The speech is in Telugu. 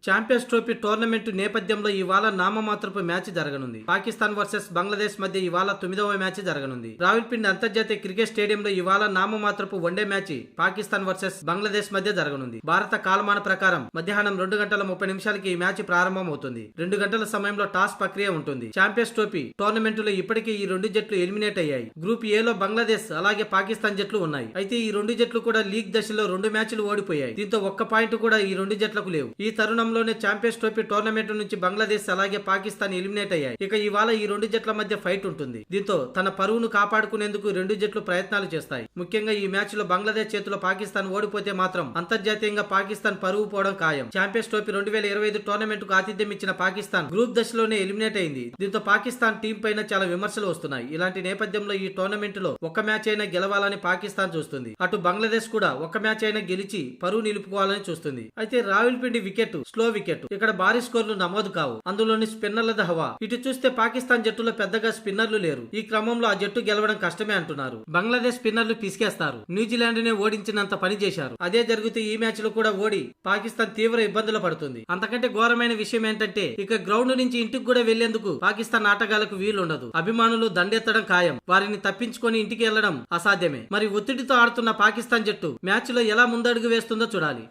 ఛాంపియన్స్ ట్రోఫీ టోర్నమెంట్ నేపథ్యంలో ఇవాళ నామమాత్రపు మ్యాచ్ జరగనుంది. పాకిస్తాన్ వర్సెస్ బంగ్లాదేశ్ మధ్య ఇవాళ 9వ మ్యాచ్ జరగనుంది. రావిల్పిండి అంతర్జాతీయ క్రికెట్ స్టేడియంలో ఇవాళ నామమాత్రపు one day match Pakistan versus Bangladesh మధ్య జరగనుంది. భారత కాలమాన ప్రకారం మధ్యాహ్నం 2:30 ఈ మ్యాచ్ ప్రారంభమవుతుంది. 2 గంటల సమయంలో టాస్ ప్రక్రియ ఉంటుంది. ఛాంపియన్స్ ట్రోఫీ టోర్నమెంట్ లో ఇప్పటికే ఈ 2 జట్లు ఎలిమినేట్ అయ్యాయి. గ్రూప్ ఏ లో బంగ్లాదేశ్ అలాగే పాకిస్తాన్ జట్లు ఉన్నాయి. అయితే ఈ 2 జట్లు కూడా లీగ్ దశలో 2 మ్యాచ్లు ఓడిపోయాయి. దీంతో ఒక్క పాయింట్ కూడా ఈ 2 జట్లకు లేవు. ఈ తరుణంలోనే ఛాంపియన్స్ ట్రోఫీ టోర్నమెంట్ నుంచి బంగ్లాదేశ్ అలాగే పాకిస్తాన్ ఎలిమినేట్ అయ్యాయి. ఇక ఇవాళ ఈ 2 జట్ల మధ్య ఫైట్ ఉంటుంది. దీంతో తన పరువును కాపాడుకునేందుకు 2 జట్లు ప్రయత్నాలు చేస్తాయి. ముఖ్యంగా ఈ మ్యాచ్ లో బంగ్లాదేశ్ చేతిలో పాకిస్తాన్ ఓడిపోతే మాత్రం అంతర్జాతీయంగా పాకిస్తాన్ పరువు పోవడం ఖాయం. ఛాంపియన్స్ ట్రోఫీ 2025 టోర్నమెంట్ కు ఆతిథ్యం ఇచ్చిన పాకిస్తాన్ గ్రూప్ దశలోనే ఎలిమినేట్ అయింది. దీంతో పాకిస్తాన్ టీం పైన చాలా విమర్శలు వస్తున్నాయి. ఇలాంటి నేపథ్యంలో ఈ టోర్నమెంట్ లో ఒక్క మ్యాచ్ అయినా గెలవాలని పాకిస్తాన్ చూస్తుంది. అటు బంగ్లాదేశ్ కూడా ఒక్క మ్యాచ్ అయినా గెలిచి పరువు నిలుపుకోవాలని చూస్తుంది. అయితే రావిల్పిండి వికెట్ స్లో వికెట్. ఇక్కడ భారీ స్కోర్లు నమోదు కావు. అందులోని స్పిన్నర్ల హవా. ఇటు చూస్తే పాకిస్తాన్ జట్టులో పెద్దగా స్పిన్నర్లు లేరు. ఈ క్రమంలో ఆ జట్టు గెలవడం కష్టమే అంటున్నారు. బంగ్లాదేశ్ స్పిన్నర్లు పిసికేస్తారు. న్యూజిలాండ్ నే ఓడించినంత పని చేశారు. అదే జరిగితే ఈ మ్యాచ్ లో కూడా ఓడి పాకిస్తాన్ తీవ్ర ఇబ్బందులు పడుతుంది. అంతకంటే ఘోరమైన విషయం ఏంటంటే ఇక గ్రౌండ్ నుంచి ఇంటికి కూడా వెళ్లేందుకు పాకిస్తాన్ ఆటగాళ్లకు వీలుండదు. అభిమానులు దండెత్తడం ఖాయం. వారిని తప్పించుకొని ఇంటికి వెళ్లడం అసాధ్యమే. మరి ఒత్తిడితో ఆడుతున్న పాకిస్తాన్ జట్టు మ్యాచ్ లో ఎలా ముందడుగు వేస్తుందో చూడాలి.